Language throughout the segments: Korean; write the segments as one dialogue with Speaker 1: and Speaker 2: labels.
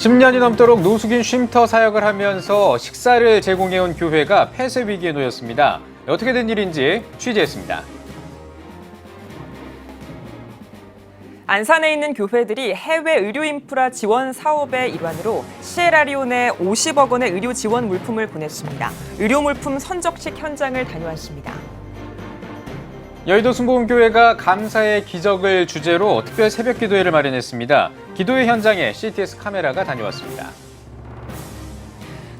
Speaker 1: 10년이 넘도록 노숙인 쉼터 사역을 하면서 식사를 제공해온 교회가 폐쇄 위기에 놓였습니다. 어떻게 된 일인지 취재했습니다.
Speaker 2: 안산에 있는 교회들이 해외 의료 인프라 지원 사업의 일환으로 시에라리온에 50억 원의 의료 지원 물품을 보냈습니다. 의료 물품 선적식 현장을 다녀왔습니다.
Speaker 1: 여의도 순복음교회가 감사의 기적을 주제로 특별 새벽 기도회를 마련했습니다. 기도회 현장에 CTS 카메라가 다녀왔습니다.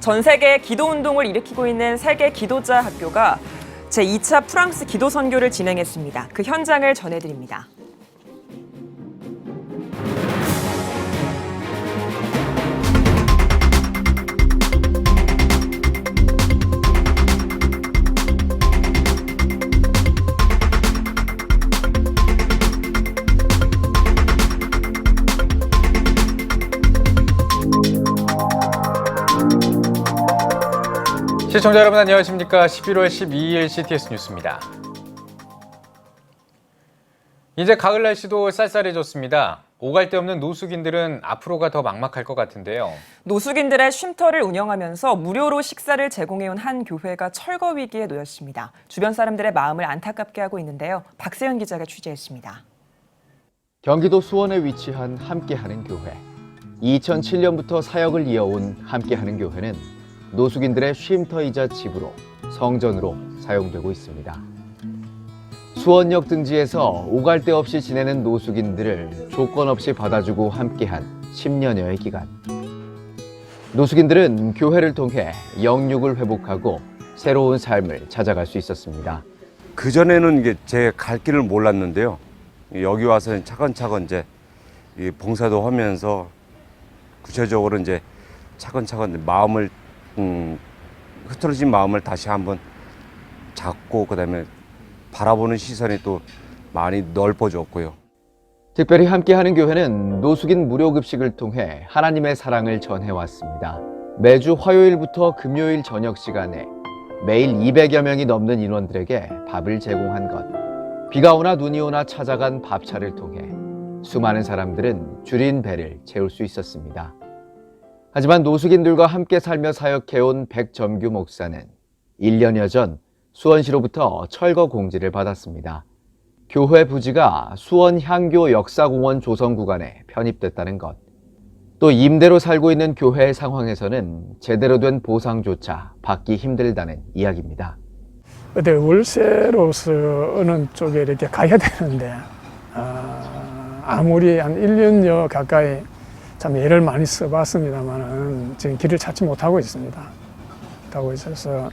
Speaker 2: 전 세계 기도 운동을 일으키고 있는 세계 기도자 학교가 제2차 프랑스 기도 선교를 진행했습니다. 그 현장을 전해드립니다.
Speaker 1: 시청자 여러분 안녕하십니까? 11월 12일 CTS 뉴스입니다. 이제 가을 날씨도 쌀쌀해졌습니다. 오갈 데 없는 노숙인들은 앞으로가 더 막막할 것 같은데요.
Speaker 2: 노숙인들의 쉼터를 운영하면서 무료로 식사를 제공해온 한 교회가 철거 위기에 놓였습니다. 주변 사람들의 마음을 안타깝게 하고 있는데요. 박세현 기자가 취재했습니다.
Speaker 3: 경기도 수원에 위치한 함께하는 교회. 2007년부터 사역을 이어온 함께하는 교회는 노숙인들의 쉼터이자 집으로, 성전으로 사용되고 있습니다. 수원역 등지에서 오갈 데 없이 지내는 노숙인들을 조건 없이 받아주고 함께한 10년여의 기간. 노숙인들은 교회를 통해 영육을 회복하고 새로운 삶을 찾아갈 수 있었습니다.
Speaker 4: 그전에는 이게 제 갈 길을 몰랐는데요. 여기 와서 차근차근 이제 봉사도 하면서 구체적으로 이제 차근차근 마음을 흐트러진 마음을 다시 한번 잡고 그다음에 바라보는 시선이 또 많이 넓어졌고요.
Speaker 3: 특별히 함께하는 교회는 노숙인 무료급식을 통해 하나님의 사랑을 전해왔습니다. 매주 화요일부터 금요일 저녁 시간에 매일 200여 명이 넘는 인원들에게 밥을 제공한 것. 비가 오나 눈이 오나 찾아간 밥차를 통해 수많은 사람들은 줄인 배를 채울 수 있었습니다. 하지만 노숙인들과 함께 살며 사역해온 백점규 목사는 1년여 전 수원시로부터 철거 공지를 받았습니다. 교회 부지가 수원 향교 역사공원 조성 구간에 편입됐다는 것. 또 임대로 살고 있는 교회의 상황에서는 제대로 된 보상조차 받기 힘들다는 이야기입니다.
Speaker 5: 어때 월세로서 어느 쪽에 이렇게 가야 되는데 아무리 한 1년여 가까이 참 애를 많이 써봤습니다만은 지금 길을 찾지 못하고 있습니다. 못하고 있어서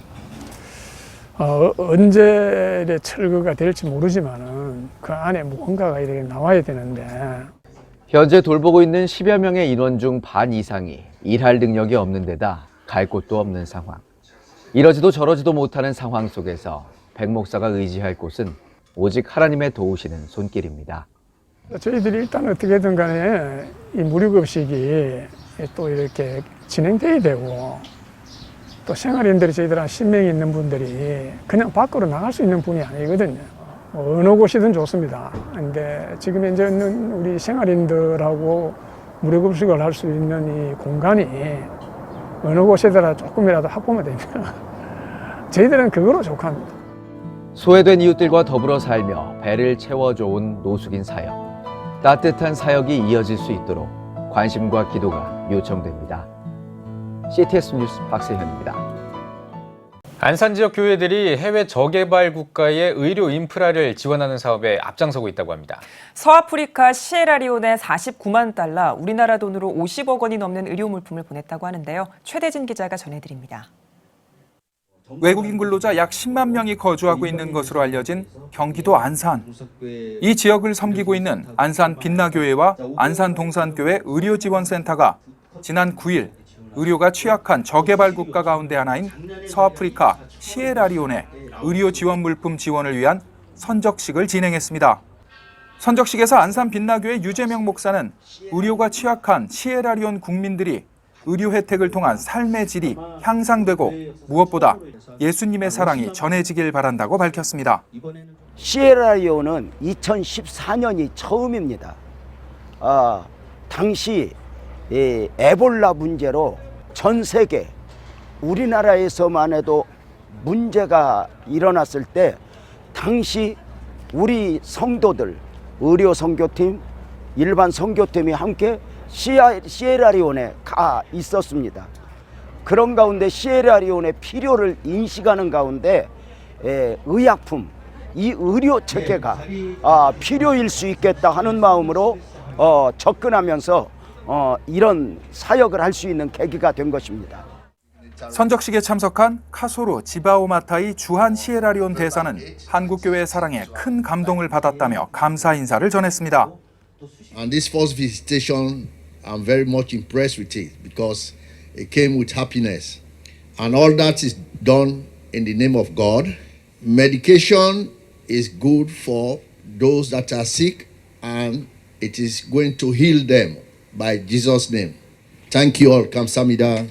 Speaker 5: 언제 철거가 될지 모르지만은 그 안에 무언가가 이렇게 나와야 되는데.
Speaker 3: 현재 돌보고 있는 10여 명의 인원 중 반 이상이 일할 능력이 없는 데다 갈 곳도 없는 상황. 이러지도 저러지도 못하는 상황 속에서 백 목사가 의지할 곳은 오직 하나님의 도우시는 손길입니다.
Speaker 5: 저희들이 일단 어떻게든 간에 이 무료급식이 또 이렇게 진행돼야 되고 또 생활인들이 저희들 한 10명이 있는 분들이 그냥 밖으로 나갈 수 있는 분이 아니거든요. 어느 곳이든 좋습니다. 근데 지금 현재 있는 우리 생활인들하고 무료급식을 할 수 있는 이 공간이 어느 곳에다가 조금이라도 확보면 됩니다. 저희들은 그거로 족합니다.
Speaker 3: 소외된 이웃들과 더불어 살며 배를 채워줘온 노숙인 사역. 따뜻한 사역이 이어질 수 있도록 관심과 기도가 요청됩니다. CTS 뉴스 박세현입니다.
Speaker 1: 안산 지역 교회들이 해외 저개발 국가의 의료 인프라를 지원하는 사업에 앞장서고 있다고 합니다.
Speaker 2: 서아프리카 시에라리온에 49만 달러, 우리나라 돈으로 50억 원이 넘는 의료 물품을 보냈다고 하는데요. 최대진 기자가 전해드립니다.
Speaker 6: 외국인 근로자 약 10만 명이 거주하고 있는 것으로 알려진 경기도 안산. 이 지역을 섬기고 있는 안산 빛나교회와 안산 동산교회 의료지원센터가 지난 9일 의료가 취약한 저개발 국가 가운데 하나인 서아프리카 시에라리온에 의료 지원 물품 지원을 위한 선적식을 진행했습니다. 선적식에서 안산 빛나교회 유재명 목사는 의료가 취약한 시에라리온 국민들이 의료 혜택을 통한 삶의 질이 향상되고 무엇보다 예수님의 사랑이 전해지길 바란다고 밝혔습니다.
Speaker 7: 시에라리온은 2014년이 처음입니다. 당시 이 에볼라 문제로 전 세계 우리나라에서만 해도 문제가 일어났을 때 당시 우리 성도들, 의료 선교팀, 일반 선교팀이 함께 시에라리온에 가 있었습니다. 그런 가운데 시에라리온의 필요를 인식하는 가운데 의약품, 이 의료 체계가 필요일 수 있겠다 하는 마음으로 접근하면서 이런 사역을 할 수 있는 계기가 된 것입니다.
Speaker 6: 선적식에 참석한 카소루 지바오마타이 주한 시에라리온 대사는 한국교회의 사랑에 큰 감동을 받았다며 감사 인사를 전했습니다.
Speaker 8: And this first visitation, I'm very much impressed with it because it came with happiness. And all that is done in the name of God. Medication is good for those that are sick and it is going to heal them by Jesus' name. Thank you all. 감사합니다.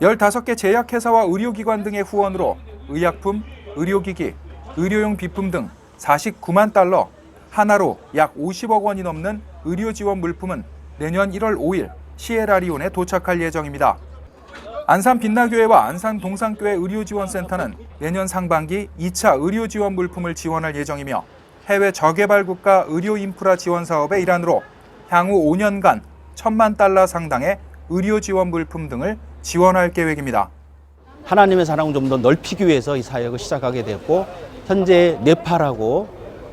Speaker 6: 15개 제약회사와 의료기관 등의 후원으로 의약품, 의료기기, 의료용 비품 등 49만 달러, 하나로 약 50억 원이 넘는 의료 지원 물품은 내년 1월 5일 시에라리온에 도착할 예정입니다. 안산 빛나교회와 안산 동산교회 의료지원센터는 내년 상반기 2차 의료 지원 물품을 지원할 예정이며 해외 저개발 국가 의료 인프라 지원 사업의 일환으로 향후 5년간 1,000만 달러 상당의 의료 지원 물품 등을 지원할 계획입니다.
Speaker 9: 하나님의 사랑을 좀 더 넓히기 위해서 이 사역을 시작하게 됐고 현재 네팔하고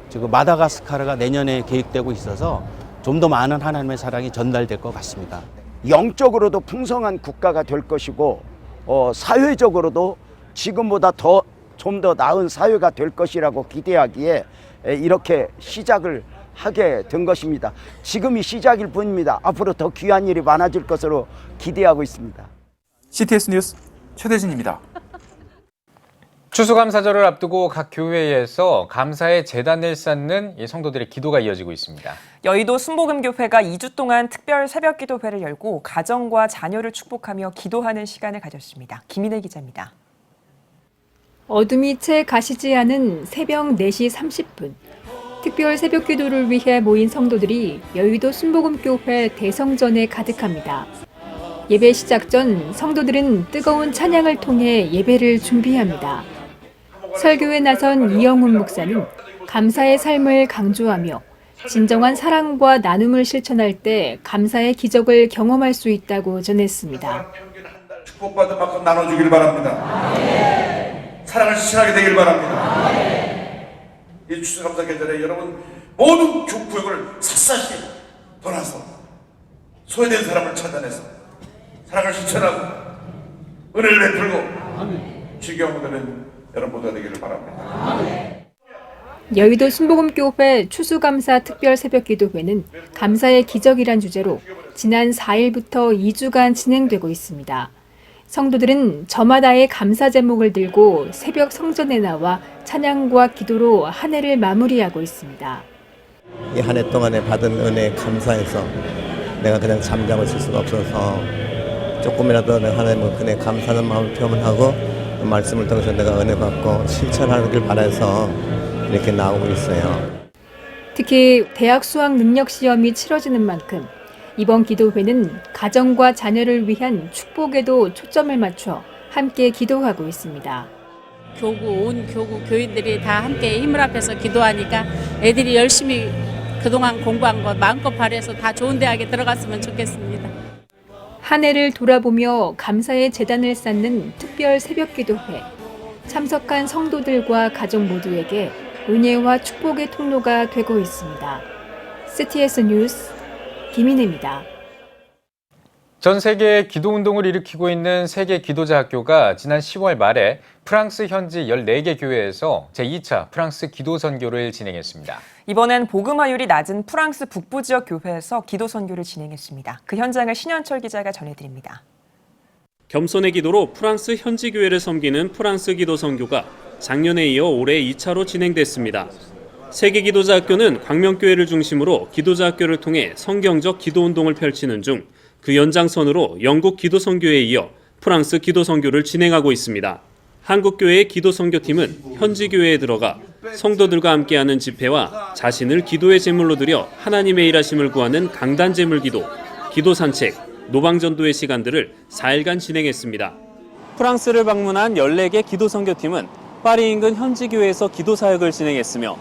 Speaker 9: 지금 마다가스카르가 내년에 계획되고 있어서 좀 더 많은 하나님의 사랑이 전달될 것 같습니다.
Speaker 7: 영적으로도 풍성한 국가가 될 것이고 사회적으로도 지금보다 좀 더 나은 사회가 될 것이라고 기대하기에 이렇게 시작을 하게 된 것입니다. 지금이 시작일 뿐입니다. 앞으로 더 귀한 일이 많아질 것으로 기대하고 있습니다.
Speaker 6: CTS 뉴스 최대진입니다.
Speaker 1: 추수감사절을 앞두고 각 교회에서 감사의 제단을 쌓는 성도들의 기도가 이어지고 있습니다.
Speaker 2: 여의도 순복음교회가 2주 동안 특별 새벽기도회를 열고 가정과 자녀를 축복하며 기도하는 시간을 가졌습니다. 김인혜 기자입니다.
Speaker 10: 어둠이 채 가시지 않은 새벽 4시 30분. 특별 새벽기도를 위해 모인 성도들이 여의도 순복음교회 대성전에 가득합니다. 예배 시작 전 성도들은 뜨거운 찬양을 통해 예배를 준비합니다. 설교에 나선 이영훈 목사는 감사의 삶을 강조하며 진정한 사랑과 나눔을 실천할 때 감사의 기적을 경험할 수 있다고 전했습니다.
Speaker 11: 축복받은 만큼 나눠주길 바랍니다. 사랑을 실천하게 되길 바랍니다. 이 추수감사 계절에 여러분 모든 구역을 샅샅이 돌아서 소외된 사람을 찾아내서 사랑을 실천하고 은혜를 베풀고 주기한 분들은 여러분 모두가 되기를 바랍니다.
Speaker 10: 여의도 순복음교회 추수감사 특별 새벽기도회는 감사의 기적이란 주제로 지난 4일부터 2주간 진행되고 있습니다. 성도들은 저마다의 감사 제목을 들고 새벽 성전에 나와 찬양과 기도로 한 해를 마무리하고 있습니다.
Speaker 12: 이 한 해 동안에 받은 은혜에 감사해서 내가 그냥 잠잠을 칠 수가 없어서 조금이라도 내가 하나님의 은혜에 감사하는 마음을 표현하고 말씀을 통해서 내가 은혜 받고 실천하길 바라서 이렇게 나오고 있어요.
Speaker 10: 특히 대학 수학 능력 시험이 치러지는 만큼 이번 기도회는 가정과 자녀를 위한 축복에도 초점을 맞춰 함께 기도하고 있습니다.
Speaker 13: 온 교구 교인들이 다 함께 힘을 합해서 기도하니까 애들이 열심히 그동안 공부한 거 마음껏 발휘해서 다 좋은 대학에 들어갔으면 좋겠습니다.
Speaker 10: 한 해를 돌아보며 감사의 제단을 쌓는 특별 새벽기도회. 참석한 성도들과 가족 모두에게 은혜와 축복의 통로가 되고 있습니다. CTS 뉴스 김인혜입니다.
Speaker 1: 전 세계에 기도운동을 일으키고 있는 세계 기도자 학교가 지난 10월 말에 프랑스 현지 14개 교회에서 제2차 프랑스 기도 선교를 진행했습니다.
Speaker 2: 이번엔 복음화율이 낮은 프랑스 북부 지역 교회에서 기도 선교를 진행했습니다. 그 현장을 신현철 기자가 전해드립니다.
Speaker 14: 겸손의 기도로 프랑스 현지 교회를 섬기는 프랑스 기도 선교가 작년에 이어 올해 2차로 진행됐습니다. 세계 기도자 학교는 광명교회를 중심으로 기도자 학교를 통해 성경적 기도 운동을 펼치는 중 그 연장선으로 영국 기도 선교에 이어 프랑스 기도 선교를 진행하고 있습니다. 한국교회의 기도 선교팀은 현지 교회에 들어가 성도들과 함께하는 집회와 자신을 기도의 제물로 드려 하나님의 일하심을 구하는 강단 제물 기도, 기도 산책, 노방전도의 시간들을 4일간 진행했습니다. 프랑스를 방문한 14개 기도 선교팀은 파리 인근 현지 교회에서 기도 사역을 진행했으며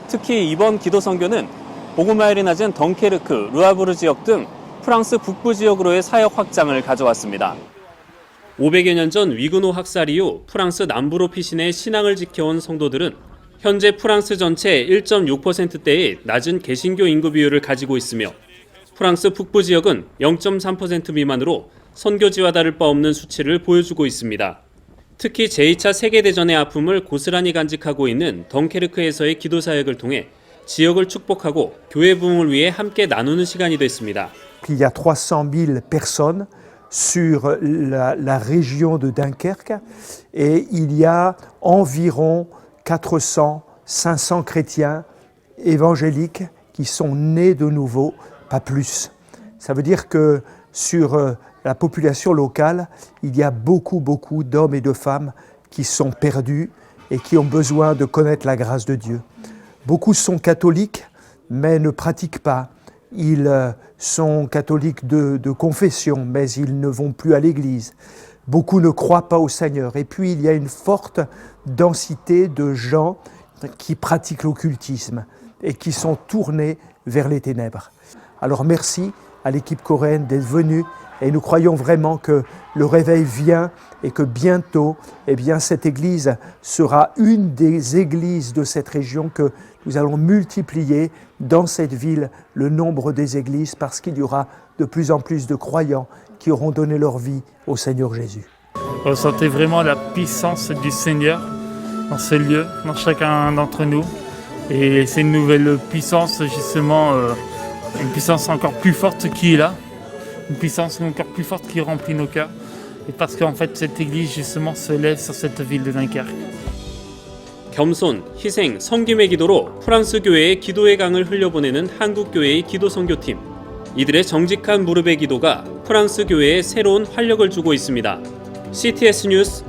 Speaker 14: 특히 이번 기도 선교는 보고마일이 낮은 덩케르크, 르아브르 지역 등 프랑스 북부 지역으로의 사역 확장을 가져왔습니다. 500여 년 전 위그노 학살 이후 프랑스 남부로 피신해 신앙을 지켜온 성도들은 현재 프랑스 전체 1.6%대의 낮은 개신교 인구 비율을 가지고 있으며 프랑스 북부 지역은 0.3% 미만으로 선교지와 다를 바 없는 수치를 보여주고 있습니다. 특히 제2차 세계대전의 아픔을 고스란히 간직하고 있는 덩케르크에서의 기도 사역을 통해 지역을 축복하고 교회 부흥을 위해 함께 나누는 시간이 됐습니다.
Speaker 15: Il y a 300,000 personnes sur la région de Dunkerque et il y a environ 400, 500 chrétiens évangéliques qui sont nés de nouveau, pas plus. Ça veut dire que sur la population locale, il y a beaucoup d'hommes et de femmes qui sont perdus et qui ont besoin de connaître la grâce de Dieu. Beaucoup sont catholiques, mais ne pratiquent pas. Ils sont catholiques de confession, mais ils ne vont plus à l'église. Beaucoup ne croient pas au Seigneur. Et puis, il y a une forte densité de gens qui pratiquent l'occultisme et qui sont tournés vers les ténèbres. Alors, merci à l'équipe coréenne d'être venue et nous croyons vraiment que le réveil vient et que bientôt, cette église sera une des églises de cette région, que nous allons multiplier dans cette ville le nombre des églises parce qu'il y aura de plus en plus de croyants qui auront donné leur vie au Seigneur Jésus.
Speaker 16: Ressentez vraiment la puissance du Seigneur dans ce lieu, dans chacun d'entre nous. Et c'est une nouvelle puissance, justement, une puissance encore plus forte qui est là, une puissance encore plus forte qui remplit nos cœurs. Et parce qu'en fait, cette église, justement, se lève sur cette ville de Dunkerque.
Speaker 14: 겸손, 희생, 섬김의 기도로 프랑스 교회의 기도의 강을 흘려보내는 한국 교회의 기도 선교팀. 이들의 정직한 무릎의 기도가 프랑스 교회에 새로운 활력을 주고 있습니다. CTS 뉴스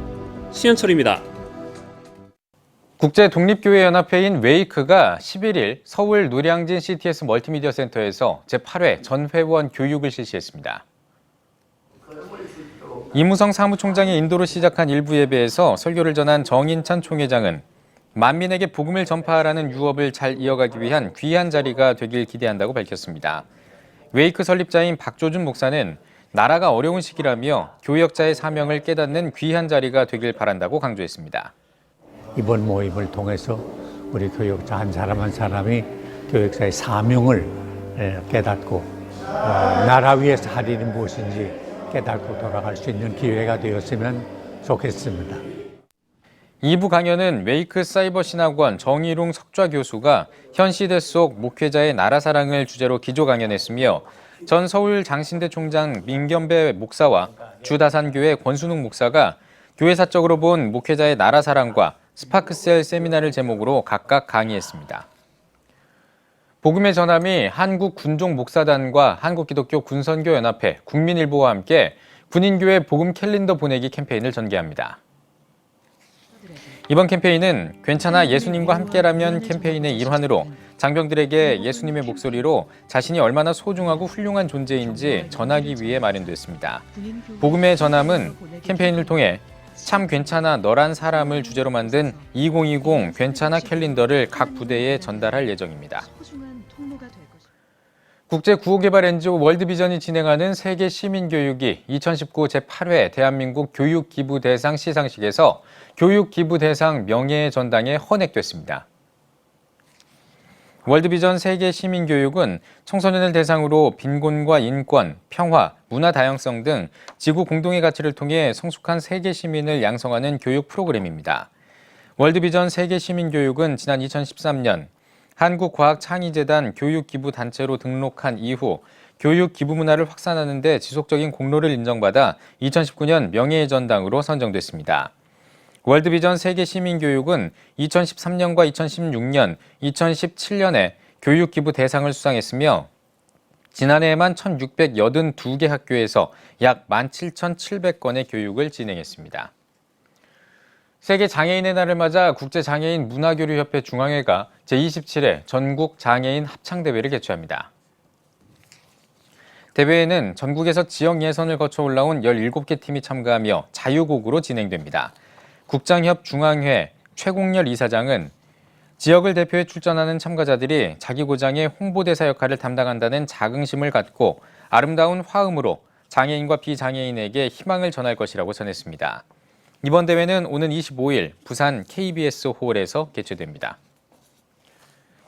Speaker 14: 신현철입니다.
Speaker 1: 국제독립교회연합회인 웨이크가 11일 서울 노량진 CTS 멀티미디어 센터에서 제8회 전회원 교육을 실시했습니다. 이무성 사무총장의 인도로 시작한 일부 예배에서 설교를 전한 정인찬 총회장은 만민에게 복음을 전파하라는 유업을 잘 이어가기 위한 귀한 자리가 되길 기대한다고 밝혔습니다. 웨이크 설립자인 박조준 목사는 나라가 어려운 시기라며 교역자의 사명을 깨닫는 귀한 자리가 되길 바란다고 강조했습니다.
Speaker 17: 이번 모임을 통해서 우리 교역자 한 사람 한 사람이 교역자의 사명을 깨닫고 나라 위해서 할 일이 무엇인지 깨닫고 돌아갈 수 있는 기회가 되었으면 좋겠습니다.
Speaker 1: 2부 강연은 웨이크 사이버 신학원 정일웅 석좌 교수가 현 시대 속 목회자의 나라 사랑을 주제로 기조 강연했으며 전 서울 장신대 총장 민겸배 목사와 주다산교회 권순웅 목사가 교회사적으로 본 목회자의 나라 사랑과 스파크셀 세미나를 제목으로 각각 강의했습니다. 복음의 전함이 한국군종목사단과 한국기독교 군선교연합회, 국민일보와 함께 군인교회 복음 캘린더 보내기 캠페인을 전개합니다. 이번 캠페인은 괜찮아 예수님과 함께라면 캠페인의 일환으로 장병들에게 예수님의 목소리로 자신이 얼마나 소중하고 훌륭한 존재인지 전하기 위해 마련됐습니다. 복음의 전함은 캠페인을 통해 참 괜찮아 너란 사람을 주제로 만든 2020 괜찮아 캘린더를 각 부대에 전달할 예정입니다. 국제 구호개발 NGO 월드비전이 진행하는 세계 시민교육이 2019 제8회 대한민국 교육기부대상 시상식에서 교육기부대상 명예의 전당에 헌액됐습니다. 월드비전 세계 시민교육은 청소년을 대상으로 빈곤과 인권, 평화, 문화 다양성 등 지구 공동의 가치를 통해 성숙한 세계 시민을 양성하는 교육 프로그램입니다. 월드비전 세계 시민교육은 지난 2013년 한국과학창의재단 교육기부단체로 등록한 이후 교육기부 문화를 확산하는 데 지속적인 공로를 인정받아 2019년 명예의 전당으로 선정됐습니다. 월드비전 세계 시민교육은 2013년과 2016년, 2017년에 교육기부 대상을 수상했으며 지난해에만 1,682개 학교에서 약 17,700건의 교육을 진행했습니다. 세계 장애인의 날을 맞아 국제장애인 문화교류협회 중앙회가 제27회 전국 장애인 합창대회를 개최합니다. 대회에는 전국에서 지역 예선을 거쳐 올라온 17개 팀이 참가하며 자유곡으로 진행됩니다. 국장협 중앙회 최공렬 이사장은 지역을 대표해 출전하는 참가자들이 자기 고장의 홍보대사 역할을 담당한다는 자긍심을 갖고 아름다운 화음으로 장애인과 비장애인에게 희망을 전할 것이라고 전했습니다. 이번 대회는 오는 25일 부산 KBS 홀에서 개최됩니다.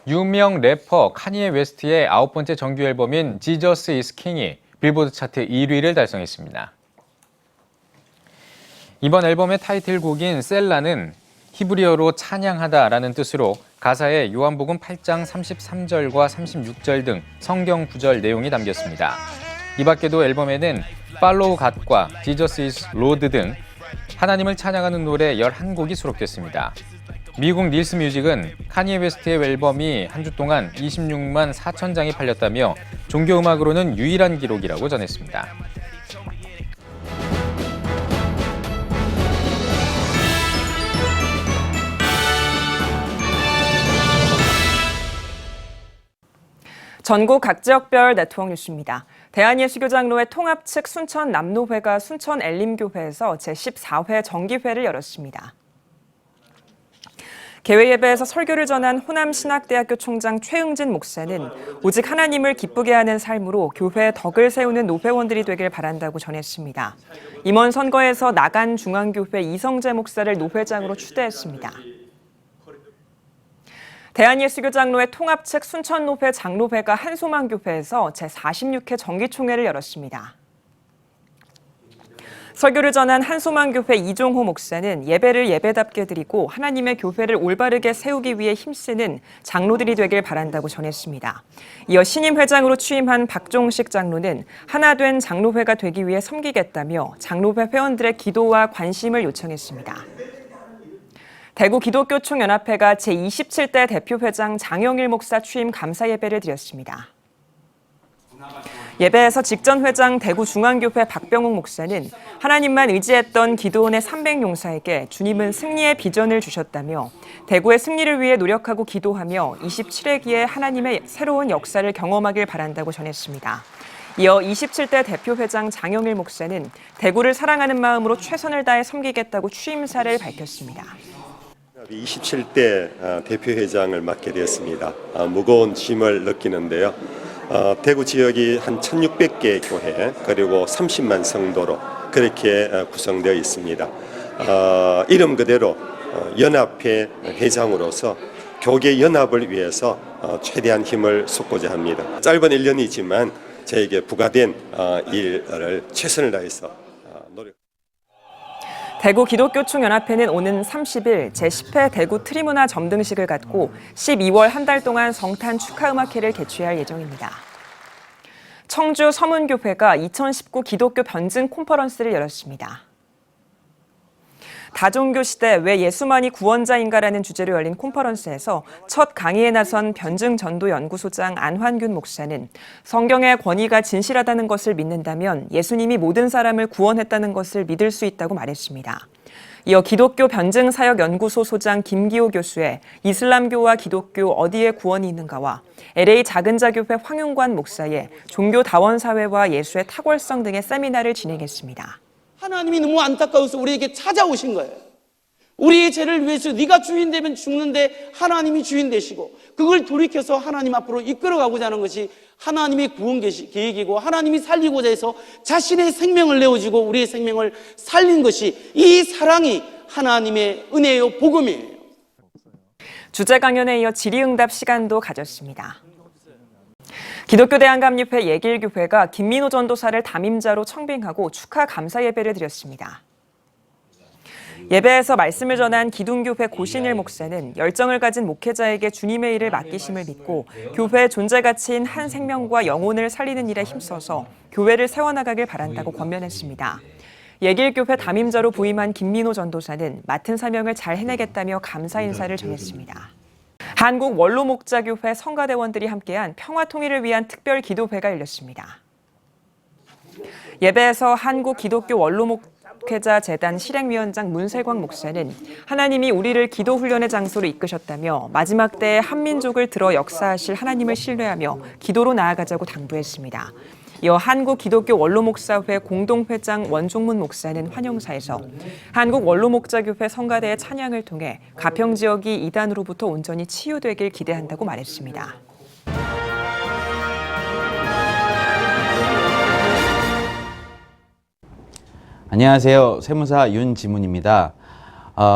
Speaker 1: 유명 래퍼 카니에 웨스트의 9번째 정규 앨범인 Jesus is King이 빌보드 차트 1위를 달성했습니다. 이번 앨범의 타이틀곡인 셀라는 히브리어로 찬양하다라는 뜻으로 가사에 요한복음 8장 33절과 36절 등 성경 구절 내용이 담겼습니다. 이 밖에도 앨범에는 Follow God과 Jesus is Lord 등 하나님을 찬양하는 노래 11곡이 수록됐습니다. 미국 닐스 뮤직은 카니에 웨스트의 앨범이 한 주 동안 26만 4천 장이 팔렸다며 종교 음악으로는 유일한 기록이라고 전했습니다.
Speaker 2: 전국 각 지역별 네트워크 뉴스입니다. 대한예수교장로회 통합 측 순천 남로회가 순천 엘림교회에서 제14회 정기회를 열었습니다. 개회 예배에서 설교를 전한 호남신학대학교 총장 최응진 목사는 오직 하나님을 기쁘게 하는 삶으로 교회의 덕을 세우는 노회원들이 되길 바란다고 전했습니다. 임원 선거에서 나간 중앙교회 이성재 목사를 노회장으로 추대했습니다. 대한예수교장로회 통합 측 순천노회 장로회가 한소망교회에서 제46회 정기총회를 열었습니다. 설교를 전한 한소망교회 이종호 목사는 예배를 예배답게 드리고 하나님의 교회를 올바르게 세우기 위해 힘쓰는 장로들이 되길 바란다고 전했습니다. 이어 신임 회장으로 취임한 박종식 장로는 하나 된 장로회가 되기 위해 섬기겠다며 장로회 회원들의 기도와 관심을 요청했습니다. 대구 기독교총연합회가 제27대 대표회장 장영일 목사 취임 감사 예배를 드렸습니다. 예배에서 직전 회장 대구중앙교회 박병욱 목사는 하나님만 의지했던 기도원의 300용사에게 주님은 승리의 비전을 주셨다며 대구의 승리를 위해 노력하고 기도하며 27회기에 하나님의 새로운 역사를 경험하길 바란다고 전했습니다. 이어 27대 대표회장 장영일 목사는 대구를 사랑하는 마음으로 최선을 다해 섬기겠다고 취임사를 밝혔습니다.
Speaker 18: 27대 대표회장을 맡게 되었습니다. 무거운 짐을 느끼는데요. 대구 지역이 한 1600개 교회 그리고 30만 성도로 그렇게 구성되어 있습니다. 이름 그대로 연합회 회장으로서 교계 연합을 위해서 최대한 힘을 쏟고자 합니다. 짧은 1년이지만 저에게 부과된 일을 최선을 다해서 노력.
Speaker 2: 대구 기독교총연합회는 오는 30일 제10회 대구 트리문화 점등식을 갖고 12월 한 달 동안 성탄 축하음악회를 개최할 예정입니다. 청주 서문교회가 2019 기독교 변증 컨퍼런스를 열었습니다. 다종교 시대 왜 예수만이 구원자인가라는 주제로 열린 컨퍼런스에서 첫 강의에 나선 변증전도연구소장 안환균 목사는 성경의 권위가 진실하다는 것을 믿는다면 예수님이 모든 사람을 구원했다는 것을 믿을 수 있다고 말했습니다. 이어 기독교 변증사역연구소 소장 김기호 교수의 이슬람교와 기독교 어디에 구원이 있는가와 LA 작은자교회 황윤관 목사의 종교다원사회와 예수의 탁월성 등의 세미나를 진행했습니다.
Speaker 19: 하나님이 너무 안타까워서 우리에게 찾아오신 거예요. 우리의 죄를 위해서 네가 주인 되면 죽는데 하나님이 주인 되시고 그걸 돌이켜서 하나님 앞으로 이끌어가고자 하는 것이 하나님의 구원 계획이고 하나님이 살리고자 해서 자신의 생명을 내어주고 우리의 생명을 살린 것이 이 사랑이 하나님의 은혜요 복음이에요.
Speaker 2: 주제 강연에 이어 질의응답 시간도 가졌습니다. 기독교대한감립회 예길교회가 김민호 전도사를 담임자로 청빙하고 축하 감사 예배를 드렸습니다. 예배에서 말씀을 전한 기둥교회 고신일 목사는 열정을 가진 목회자에게 주님의 일을 맡기심을 믿고 교회의 존재 가치인 한 생명과 영혼을 살리는 일에 힘써서 교회를 세워나가길 바란다고 권면했습니다. 예길교회 담임자로 부임한 김민호 전도사는 맡은 사명을 잘 해내겠다며 감사 인사를 전했습니다. 한국 원로목자교회 성가대원들이 함께한 평화통일을 위한 특별 기도회가 열렸습니다. 예배에서 한국 기독교 원로목회자 재단 실행위원장 문세광 목사는 하나님이 우리를 기도훈련의 장소로 이끄셨다며 마지막 때에 한민족을 들어 역사하실 하나님을 신뢰하며 기도로 나아가자고 당부했습니다. 이어 한국기독교원로목사회 공동회장 원종문 목사는 환영사에서 한국원로목자교회 성가대의 찬양을 통해 가평 지역이 이단으로부터 온전히 치유되길 기대한다고 말했습니다.
Speaker 20: 안녕하세요. 세무사 윤지문입니다.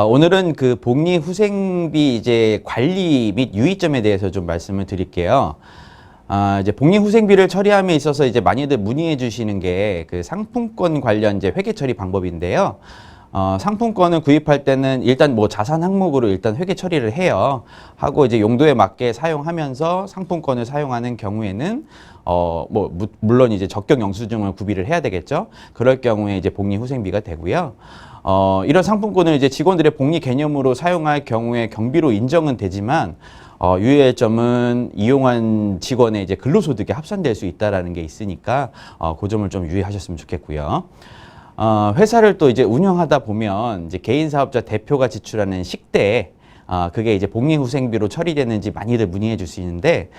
Speaker 20: 오늘은 그 복리 후생비 이제 관리 및 유의점에 대해서 좀 말씀을 드릴게요. 이제 복리 후생비를 처리함에 있어서 이제 많이들 문의해 주시는 게 그 상품권 관련 이제 회계 처리 방법인데요. 상품권을 구입할 때는 일단 뭐 자산 항목으로 일단 회계 처리를 해요. 하고 이제 용도에 맞게 사용하면서 상품권을 사용하는 경우에는 물론 이제 적격 영수증을 구비를 해야 되겠죠. 그럴 경우에 이제 복리 후생비가 되고요. 이런 상품권을 이제 직원들의 복리 개념으로 사용할 경우에 경비로 인정은 되지만 유의할 점은 이용한 직원의 이제 근로소득에 합산될 수 있다라는 게 있으니까 그 점을 좀 유의하셨으면 좋겠고요. 회사를 또 이제 운영하다 보면 이제 개인 사업자 대표가 지출하는 식대, 그게 이제 복리 후생비로 처리되는지 많이들 문의해 주시는데,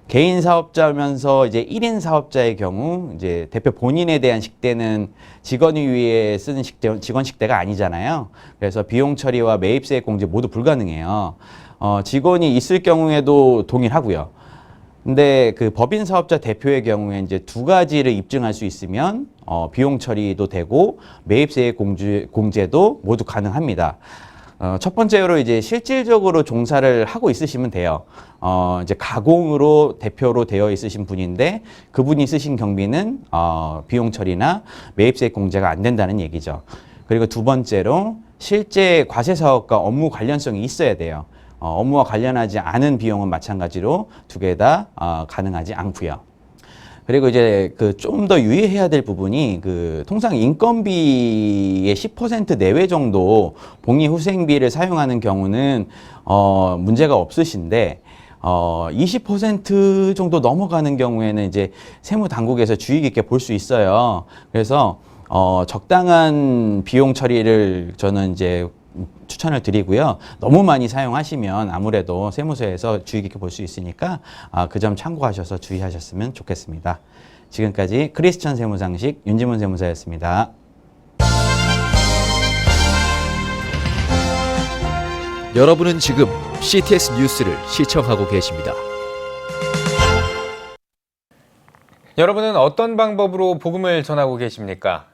Speaker 20: 개인 사업자면서 이제 1인 사업자의 경우 이제 대표 본인에 대한 식대는 직원을 위해 쓰는 식대, 직원 식대가 아니잖아요. 그래서 비용 처리와 매입세액 공제 모두 불가능해요. 직원이 있을 경우에도 동일하고요. 근데 그 법인 사업자 대표의 경우에 이제 두 가지를 입증할 수 있으면 비용 처리도 되고 매입세액 공제도 모두 가능합니다. 첫 번째로 이제 실질적으로 종사를 하고 있으시면 돼요. 이제 가공으로 대표로 되어 있으신 분인데 그분이 쓰신 경비는 비용 처리나 매입세액 공제가 안 된다는 얘기죠. 그리고 두 번째로 실제 과세 사업과 업무 관련성이 있어야 돼요. 업무와 관련하지 않은 비용은 마찬가지로 두 개 다 가능하지 않고요. 그리고 이제 그 좀 더 유의해야 될 부분이 그 통상 인건비의 10% 내외 정도 복리 후생비를 사용하는 경우는 문제가 없으신데 20% 정도 넘어가는 경우에는 이제 세무 당국에서 주의 깊게 볼 수 있어요. 그래서 적당한 비용 처리를 저는 이제 추천을 드리고요. 너무 많이 사용하시면 아무래도 세무서에서 주의 깊게 볼 수 있으니까 그 점 참고하셔서 주의하셨으면 좋겠습니다. 지금까지 크리스천 세무상식 윤지문 세무사였습니다.
Speaker 21: 여러분은 지금 CTS 뉴스를 시청하고 계십니다.
Speaker 1: 여러분은 어떤 방법으로 복음을 전하고 계십니까?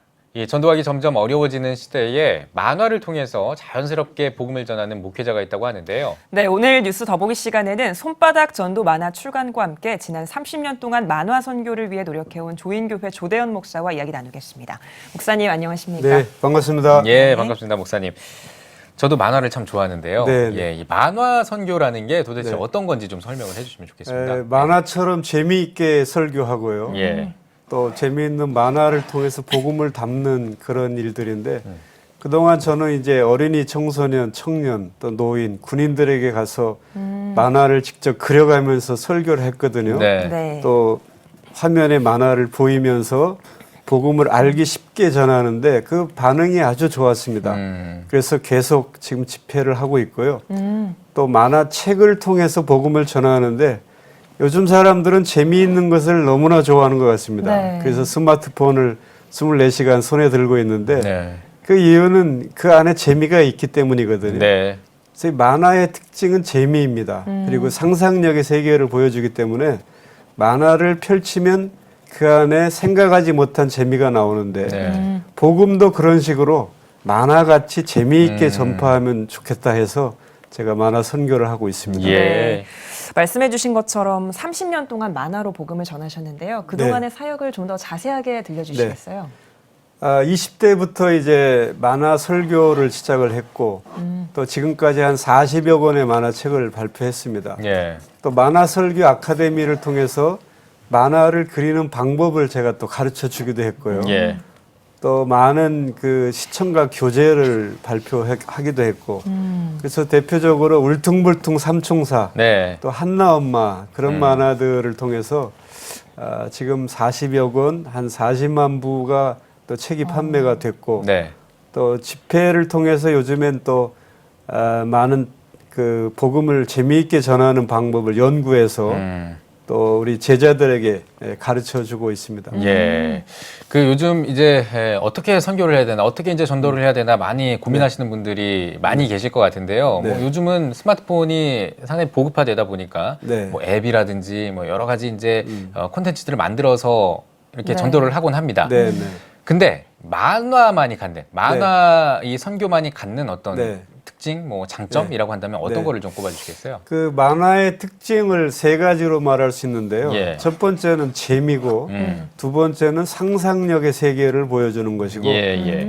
Speaker 1: 전도하기 점점 어려워지는 시대에 만화를 통해서 자연스럽게 복음을 전하는 목회자가 있다고 하는데요.
Speaker 2: 네, 오늘 뉴스 더보기 시간에는 손바닥 전도 만화 출간과 함께 지난 30년 동안 만화 선교를 위해 노력해온 조인교회 조대현 목사와 이야기 나누겠습니다. 목사님 안녕하십니까?
Speaker 22: 네, 반갑습니다.
Speaker 1: 예, 반갑습니다, 목사님. 저도 만화를 참 좋아하는데요.
Speaker 22: 네.
Speaker 1: 예, 이 만화 선교라는 게 도대체
Speaker 22: 네.
Speaker 1: 어떤 건지 좀 설명을 해주시면 좋겠습니다.
Speaker 22: 만화처럼 재미있게 설교하고요.
Speaker 1: 예.
Speaker 22: 또 재미있는 만화를 통해서 복음을 담는 그런 일들인데 그동안 저는 이제 어린이, 청소년, 청년, 또 노인, 군인들에게 가서 만화를 직접 그려가면서 설교를 했거든요.
Speaker 1: 네.
Speaker 2: 네.
Speaker 22: 또 화면에 만화를 보이면서 복음을 알기 쉽게 전하는데 그 반응이 아주 좋았습니다. 그래서 계속 지금 집회를 하고 있고요. 또 만화책을 통해서 복음을 전하는데 요즘 사람들은 재미있는 것을 너무나 좋아하는 것 같습니다.
Speaker 2: 네.
Speaker 22: 그래서 스마트폰을 24시간 손에 들고 있는데
Speaker 1: 네.
Speaker 22: 그 이유는 그 안에 재미가 있기 때문이거든요.
Speaker 1: 네.
Speaker 22: 그래서 이 만화의 특징은 재미입니다. 그리고 상상력의 세계를 보여주기 때문에 만화를 펼치면 그 안에 생각하지 못한 재미가 나오는데
Speaker 1: 네.
Speaker 22: 복음도 그런 식으로 만화같이 재미있게 전파하면 좋겠다 해서 제가 만화 선교를 하고 있습니다.
Speaker 1: 예.
Speaker 2: 말씀해 주신 것처럼 30년 동안 만화로 복음을 전하셨는데요. 그동안의 사역을 좀 더 자세하게 들려주시겠어요?
Speaker 22: 20대부터 이제 만화 설교를 시작을 했고 또 지금까지 한 40여 권의 만화책을 발표했습니다.
Speaker 1: 예.
Speaker 22: 또 만화 설교 아카데미를 통해서 만화를 그리는 방법을 제가 또 가르쳐 주기도 했고요.
Speaker 1: 예.
Speaker 22: 또 많은 그 시청각 교재를 발표하기도 했고 그래서 대표적으로 울퉁불퉁 삼총사
Speaker 1: 네.
Speaker 22: 또 한나엄마 그런 만화들을 통해서 지금 40여 권 한 40만 부가 또 책이 판매가 됐고
Speaker 1: 네.
Speaker 22: 또 집회를 통해서 요즘엔 또 많은 그 복음을 재미있게 전하는 방법을 연구해서 또 또 우리 제자들에게 가르쳐 주고 있습니다.
Speaker 1: 예. 그 요즘 이제 어떻게 선교를 해야 되나, 어떻게 이제 전도를 해야 되나 많이 고민하시는 분들이 많이 계실 것 같은데요.
Speaker 22: 네.
Speaker 1: 뭐 요즘은 스마트폰이 상당히 보급화되다 보니까
Speaker 22: 네.
Speaker 1: 뭐 앱이라든지 뭐 여러 가지 이제 콘텐츠들을 만들어서 이렇게
Speaker 22: 네.
Speaker 1: 전도를 하곤 합니다.
Speaker 22: 네, 네.
Speaker 1: 근데 만화만이 갖는, 만화 이 선교만이 갖는 어떤
Speaker 22: 네.
Speaker 1: 특징, 뭐 장점이라고 한다면 어떤
Speaker 22: 네.
Speaker 1: 거를 좀 꼽아주시겠어요?
Speaker 22: 그 만화의 특징을 세 가지로 말할 수 있는데요.
Speaker 1: 예.
Speaker 22: 첫 번째는 재미고, 두 번째는 상상력의 세계를 보여주는 것이고,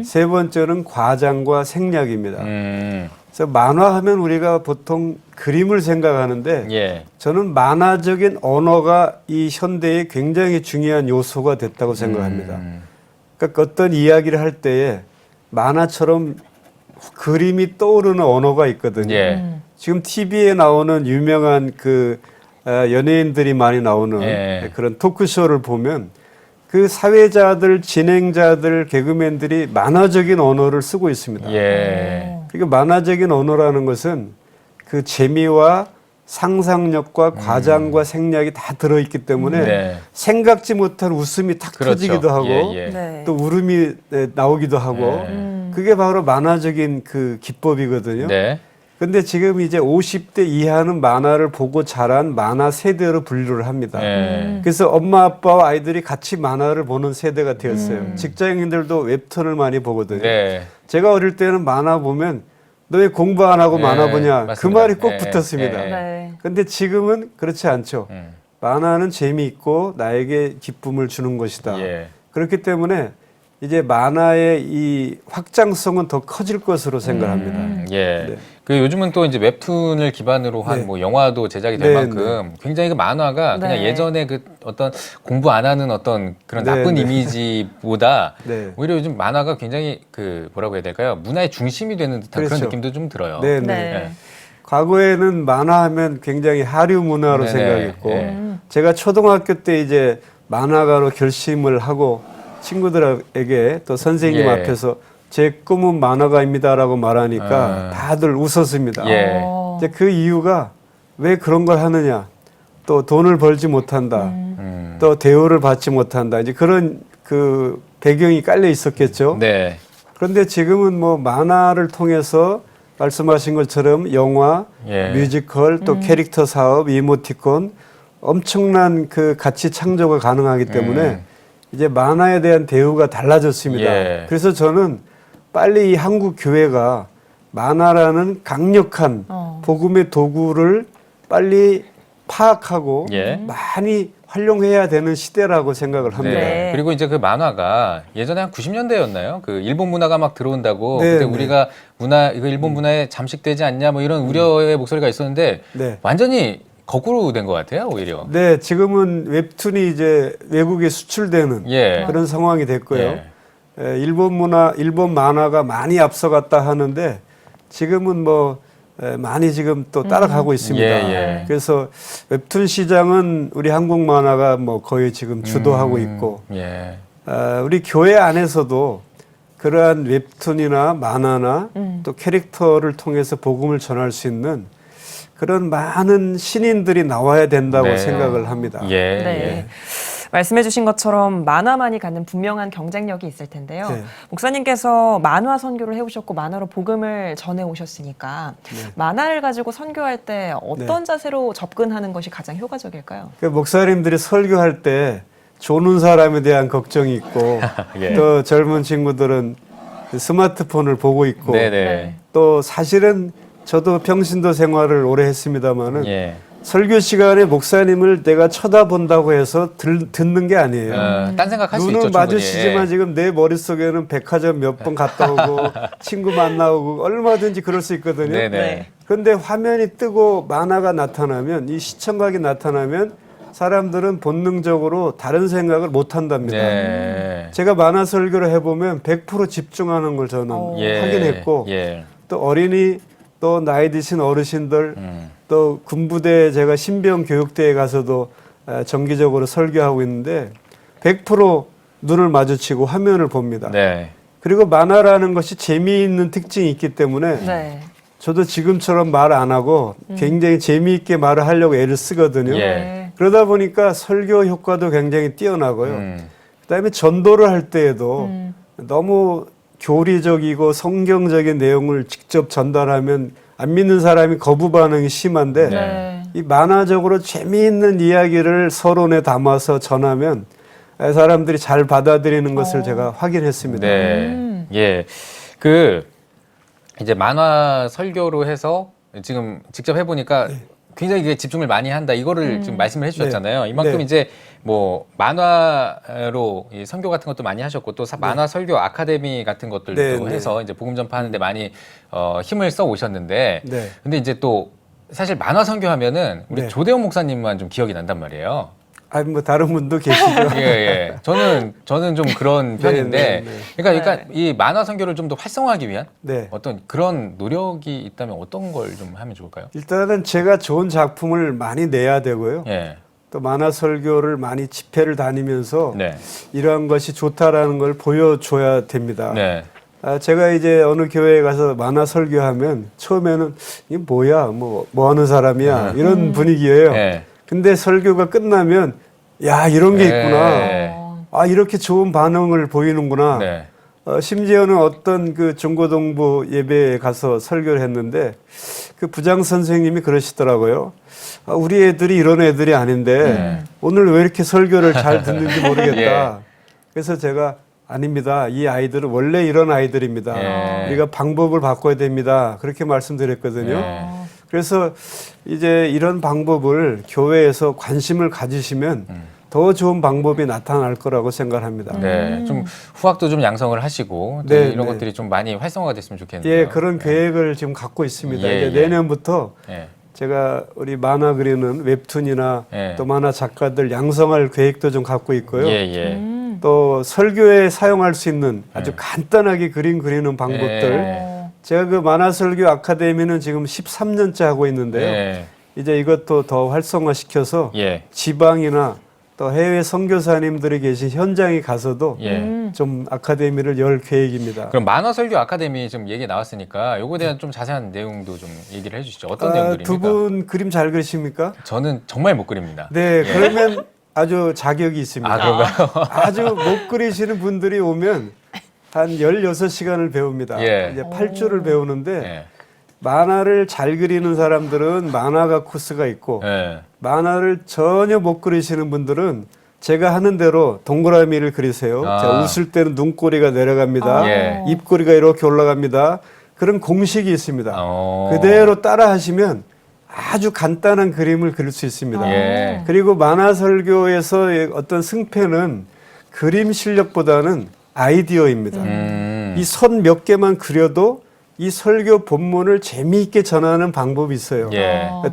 Speaker 22: 세 번째는 과장과 생략입니다. 그래서 만화하면 우리가 보통 그림을 생각하는데, 저는 만화적인 언어가 이 현대에 굉장히 중요한 요소가 됐다고 생각합니다. 그러니까 어떤 이야기를 할 때에 만화처럼 그림이 떠오르는 언어가 있거든요. 지금 TV에 나오는 유명한 그 연예인들이 많이 나오는 그런 토크쇼를 보면 그 사회자들, 진행자들, 개그맨들이 만화적인 언어를 쓰고 있습니다. 그러니까 만화적인 언어라는 것은 그 재미와 상상력과 과장과 생략이 다 들어있기 때문에 생각지 못한 웃음이 탁 터지기도 하고 또 울음이 나오기도 하고 그게 바로 만화적인 그 기법이거든요. 근데 지금 이제 50대 이하는 만화를 보고 자란 만화 세대로 분류를 합니다. 그래서 엄마 아빠와 아이들이 같이 만화를 보는 세대가 되었어요. 직장인들도 웹툰을 많이 보거든요. 제가 어릴 때는 만화 보면 너 왜 공부 안 하고 만화 보냐
Speaker 1: 맞습니다.
Speaker 22: 그 말이 꼭 붙었습니다. 근데 지금은 그렇지 않죠. 만화는 재미있고 나에게 기쁨을 주는 것이다. 그렇기 때문에 이제 만화의 이 확장성은 더 커질 것으로 생각합니다.
Speaker 1: 그 요즘은 또 이제 웹툰을 기반으로 한 뭐 영화도 제작이 될 만큼 굉장히 그 만화가 그냥 예전에 그 어떤 공부 안 하는 어떤 그런 나쁜 이미지보다 오히려 요즘 만화가 굉장히 그 뭐라고 해야 될까요? 문화의 중심이 되는 듯한 그런 느낌도 좀 들어요.
Speaker 22: 과거에는 만화하면 굉장히 하류 문화로 생각했고 제가 초등학교 때 이제 만화가로 결심을 하고 친구들에게 또 선생님 앞에서 제 꿈은 만화가입니다라고 말하니까 다들 웃었습니다. 이제 그 이유가 왜 그런 걸 하느냐? 또 돈을 벌지 못한다. 또 대우를 받지 못한다. 이제 그런 그 배경이 깔려 있었겠죠. 그런데 지금은 뭐 만화를 통해서 말씀하신 것처럼 영화, 뮤지컬, 또 캐릭터 사업, 이모티콘 엄청난 그 가치 창조가 가능하기 때문에 이제 만화에 대한 대우가 달라졌습니다. 그래서 저는 빨리 이 한국 교회가 만화라는 강력한 복음의 도구를 빨리 파악하고 많이 활용해야 되는 시대라고 생각을 합니다.
Speaker 1: 그리고 이제 그 만화가 예전에 한 90년대였나요? 그 일본 문화가 막 들어온다고 그때 우리가 문화 이거 일본 문화에 잠식되지 않냐 뭐 이런 우려의 목소리가 있었는데 완전히 거꾸로 된 것 같아요, 오히려.
Speaker 22: 네, 지금은 웹툰이 이제 외국에 수출되는 그런 상황이 됐고요. 일본 문화, 일본 만화가 많이 앞서갔다 하는데 지금은 뭐 많이 지금 또 따라가고 있습니다. 그래서 웹툰 시장은 우리 한국 만화가 뭐 거의 지금 주도하고 있고 우리 교회 안에서도 그러한 웹툰이나 만화나 또 캐릭터를 통해서 복음을 전할 수 있는 그런 많은 신인들이 나와야 된다고 생각을 합니다.
Speaker 2: 말씀해 주신 것처럼 만화만이 갖는 분명한 경쟁력이 있을 텐데요. 목사님께서 만화 선교를 해오셨고 만화로 복음을 전해오셨으니까 만화를 가지고 선교할 때 어떤 자세로 접근하는 것이 가장 효과적일까요?
Speaker 22: 그 목사님들이 설교할 때 조는 사람에 대한 걱정이 있고 또 젊은 친구들은 스마트폰을 보고 있고 또 사실은 저도 평신도 생활을 오래 했습니다마는 설교 시간에 목사님을 내가 쳐다본다고 해서 듣는 게 아니에요.
Speaker 1: 딴 생각할 수 있죠.
Speaker 22: 눈은 마주치지만 지금 내 머릿속에는 백화점 몇 번 갔다 오고 친구 만나고 얼마든지 그럴 수 있거든요. 그런데 화면이 뜨고 만화가 나타나면 이 시청각이 나타나면 사람들은 본능적으로 다른 생각을 못 한답니다. 제가 만화 설교를 해보면 100% 집중하는 걸 저는 확인했고 또 어린이 또 나이 드신 어르신들 또 군부대 제가 신병 교육대에 가서도 정기적으로 설교하고 있는데 100% 눈을 마주치고 화면을 봅니다. 그리고 만화라는 것이 재미있는 특징이 있기 때문에 저도 지금처럼 말 안 하고 굉장히 재미있게 말을 하려고 애를 쓰거든요. 그러다 보니까 설교 효과도 굉장히 뛰어나고요. 그다음에 전도를 할 때에도 너무 교리적이고 성경적인 내용을 직접 전달하면 안 믿는 사람이 거부 반응이 심한데
Speaker 2: 네.
Speaker 22: 이 만화적으로 재미있는 이야기를 서론에 담아서 전하면 사람들이 잘 받아들이는 것을 제가 확인했습니다.
Speaker 1: 네. 예. 그 이제 만화 설교로 해서 지금 직접 해보니까 굉장히 이게 집중을 많이 한다. 이거를 지금 말씀을 해주셨잖아요. 이만큼 이제 뭐 만화로 이 선교 같은 것도 많이 하셨고 또 만화 설교 아카데미 같은 것들도 해서 이제 복음 전파하는데 많이 힘을 써 오셨는데, 근데 이제 또 사실 만화 선교하면은 우리 조대원 목사님만 좀 기억이 난단 말이에요.
Speaker 22: 아니 뭐 다른 분도 계시죠.
Speaker 1: 예. 저는 좀 그런 편인데, 그러니까 이 만화 선교를 좀 더 활성화하기 위한 어떤 그런 노력이 있다면 어떤 걸 좀 하면 좋을까요?
Speaker 22: 일단은 제가 좋은 작품을 많이 내야 되고요. 또 만화 설교를 많이 집회를 다니면서 이러한 것이 좋다라는 걸 보여줘야 됩니다. 제가 이제 어느 교회에 가서 만화 설교하면 처음에는 이게 뭐야, 뭐 하는 사람이야 이런 분위기예요. 근데 설교가 끝나면 야 이런 게 있구나. 아 이렇게 좋은 반응을 보이는구나. 심지어는 어떤 그 중고등부 예배에 가서 설교를 했는데 그 부장 선생님이 그러시더라고요. 우리 애들이 이런 애들이 아닌데 오늘 왜 이렇게 설교를 잘 듣는지 모르겠다. 그래서 제가 아닙니다. 이 아이들은 원래 이런 아이들입니다. 우리가 방법을 바꿔야 됩니다. 그렇게 말씀드렸거든요. 그래서 이제 이런 방법을 교회에서 관심을 가지시면 더 좋은 방법이 나타날 거라고 생각합니다.
Speaker 1: 네, 좀 후학도 좀 양성을 하시고 또 이런 것들이 좀 많이 활성화가 됐으면 좋겠네요.
Speaker 22: 예, 그런 계획을 지금 갖고 있습니다. 이제 내년부터 제가 우리 만화 그리는 웹툰이나 또 만화 작가들 양성할 계획도 좀 갖고 있고요. 또 설교에 사용할 수 있는 아주 간단하게 그림 그리는 방법들. 제가 그 만화 설교 아카데미는 지금 13년째 하고 있는데요. 이제 이것도 더 활성화시켜서 지방이나 또 해외 선교사님들이 계신 현장에 가서도 좀 아카데미를 열 계획입니다.
Speaker 1: 그럼 만화 설교 아카데미 좀 얘기 나왔으니까 요거에 대한 좀 자세한 내용도 좀 얘기를 해주시죠. 어떤 내용들입니까?
Speaker 22: 두 분 그림 잘 그리십니까?
Speaker 1: 저는 정말 못 그립니다.
Speaker 22: 네, 그러면 아주 자격이 있습니다.
Speaker 1: 아, 그런가요?
Speaker 22: 아주 못 그리시는 분들이 오면 한 16시간을 배웁니다. 이제 8주를 배우는데 만화를 잘 그리는 사람들은 만화가 코스가 있고 만화를 전혀 못 그리시는 분들은 제가 하는 대로 동그라미를 그리세요. 자, 웃을 때는 눈꼬리가 내려갑니다. 입꼬리가 이렇게 올라갑니다. 그런 공식이 있습니다. 그대로 따라 하시면 아주 간단한 그림을 그릴 수 있습니다. 그리고 만화 설교에서 어떤 승패는 그림 실력보다는 아이디어입니다. 이 선 몇 개만 그려도 이 설교 본문을 재미있게 전하는 방법이 있어요.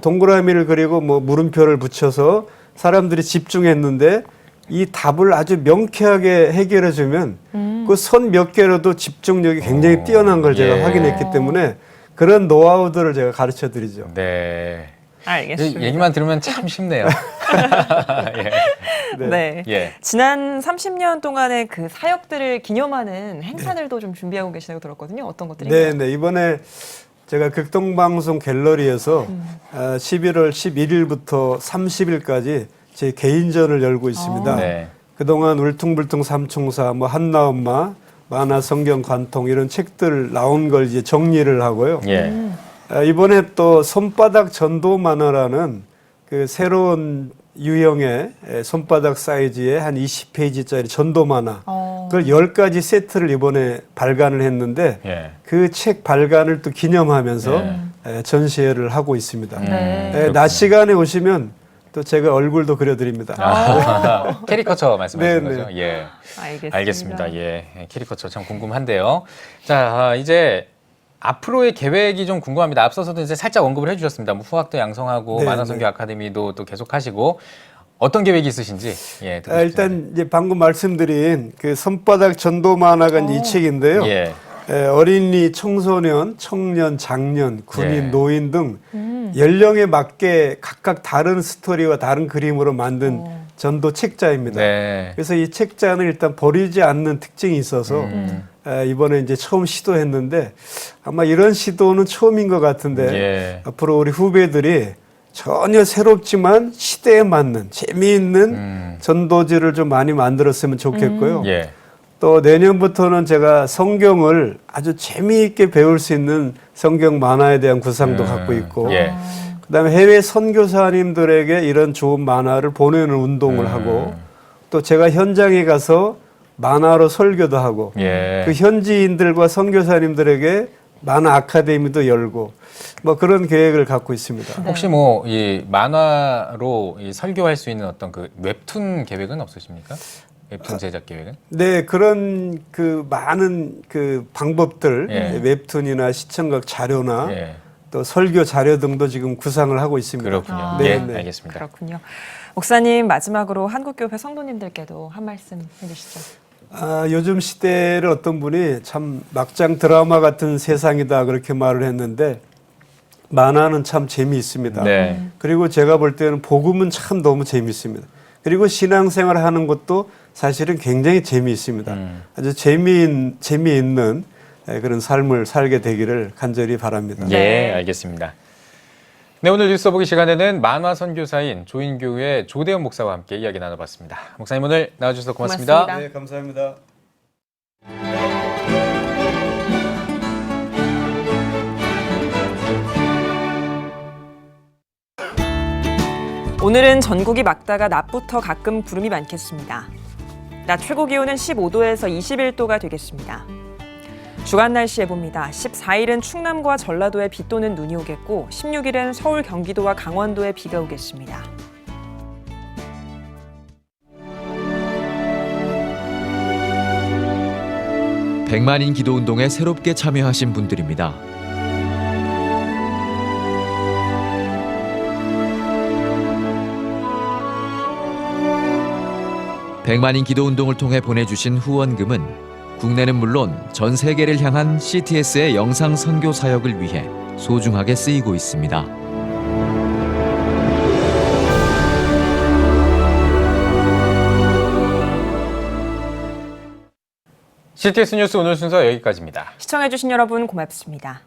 Speaker 22: 동그라미를 그리고 뭐 물음표를 붙여서 사람들이 집중했는데 이 답을 아주 명쾌하게 해결해 주면 그 선 몇 개로도 집중력이 굉장히 뛰어난 걸 제가 확인했기 때문에 그런 노하우들을 제가 가르쳐 드리죠.
Speaker 1: 네.
Speaker 2: 알겠습니다.
Speaker 1: 얘기만 들으면 참 쉽네요.
Speaker 2: 지난 30년 동안의 그 사역들을 기념하는 행사들도 좀 준비하고 계시다고 들었거든요. 어떤 것들인가요?
Speaker 22: 네, 이번에 제가 극동방송 갤러리에서 11월 11일부터 30일까지 제 개인전을 열고 있습니다. 그동안 울퉁불퉁 삼총사, 뭐 한나엄마, 만화 성경 관통 이런 책들 나온 걸 이제 정리를 하고요. 이번에 또 손바닥 전도 만화라는 그 새로운 유형의 손바닥 사이즈의 한 20페이지짜리 전도 만화 그걸 10가지 세트를 이번에 발간을 했는데 그 책 발간을 또 기념하면서 전시회를 하고 있습니다. 낮 시간에 오시면 또 제가 얼굴도 그려드립니다.
Speaker 1: 캐리커처 말씀하시는 거죠?
Speaker 2: 알겠습니다.
Speaker 1: 알겠습니다. 캐리커처 참 궁금한데요. 자, 이제 앞으로의 계획이 좀 궁금합니다. 앞서서도 이제 살짝 언급을 해주셨습니다. 뭐 후학도 양성하고 만화 선교 아카데미도 또 계속하시고 어떤 계획이 있으신지 듣고
Speaker 22: 일단 이제 방금 말씀드린 그 손바닥 전도 만화가 이 책인데요. 어린이, 청소년, 청년, 장년, 군인, 노인 등 연령에 맞게 각각 다른 스토리와 다른 그림으로 만든 전도 책자입니다. 그래서 이 책자는 일단 버리지 않는 특징이 있어서 이번에 이제 처음 시도했는데 아마 이런 시도는 처음인 것 같은데 앞으로 우리 후배들이 전혀 새롭지만 시대에 맞는 재미있는 전도지를 좀 많이 만들었으면 좋겠고요.
Speaker 1: 예.
Speaker 22: 또 내년부터는 제가 성경을 아주 재미있게 배울 수 있는 성경 만화에 대한 구상도 갖고 있고
Speaker 1: 예.
Speaker 22: 그다음에 해외 선교사님들에게 이런 좋은 만화를 보내는 운동을 하고 또 제가 현장에 가서 만화로 설교도 하고
Speaker 1: 예.
Speaker 22: 그 현지인들과 선교사님들에게 만화 아카데미도 열고 뭐 그런 계획을 갖고 있습니다.
Speaker 1: 혹시 뭐 이 만화로 이 설교할 수 있는 어떤 그 웹툰 계획은 없으십니까? 웹툰 제작 계획은?
Speaker 22: 네, 그런 그 많은 그 방법들
Speaker 1: 예.
Speaker 22: 웹툰이나 시청각 자료나
Speaker 1: 예.
Speaker 22: 또 설교 자료 등도 지금 구상을 하고 있습니다.
Speaker 1: 그렇군요.
Speaker 22: 네,
Speaker 1: 예,
Speaker 22: 네.
Speaker 1: 알겠습니다.
Speaker 2: 그렇군요. 목사님 마지막으로 한국교회 성도님들께도 한 말씀 해주시죠.
Speaker 22: 요즘 시대를 어떤 분이 참 막장 드라마 같은 세상이다 그렇게 말을 했는데 만화는 참 재미있습니다.
Speaker 1: 네.
Speaker 22: 그리고 제가 볼 때는 복음은 참 너무 재미있습니다. 그리고 신앙생활을 하는 것도 사실은 굉장히 재미있습니다. 아주 재미있는 그런 삶을 살게 되기를 간절히 바랍니다.
Speaker 1: 예, 알겠습니다. 네, 오늘 뉴스 보기 시간에는 만화 선교사인 조인교회 조대현 목사와 함께 이야기 나눠봤습니다. 목사님 오늘 나와주셔서 고맙습니다.
Speaker 22: 네, 감사합니다.
Speaker 2: 오늘은 전국이 맑다가 낮부터 가끔 구름이 많겠습니다. 낮 최고 기온은 15도에서 21도가 되겠습니다. 주간 날씨 해봅니다. 14일은 충남과 전라도에 비 또는 눈이 오겠고 16일은 서울, 경기도와 강원도에 비가 오겠습니다.
Speaker 21: 백만인 기도운동에 새롭게 참여하신 분들입니다. 백만인 기도운동을 통해 보내주신 후원금은 국내는 물론 전 세계를 향한 CTS의 영상 선교 사역을 위해 소중하게 쓰이고 있습니다.
Speaker 1: CTS 뉴스 오늘 순서 여기까지입니다.
Speaker 2: 시청해주신 여러분 고맙습니다.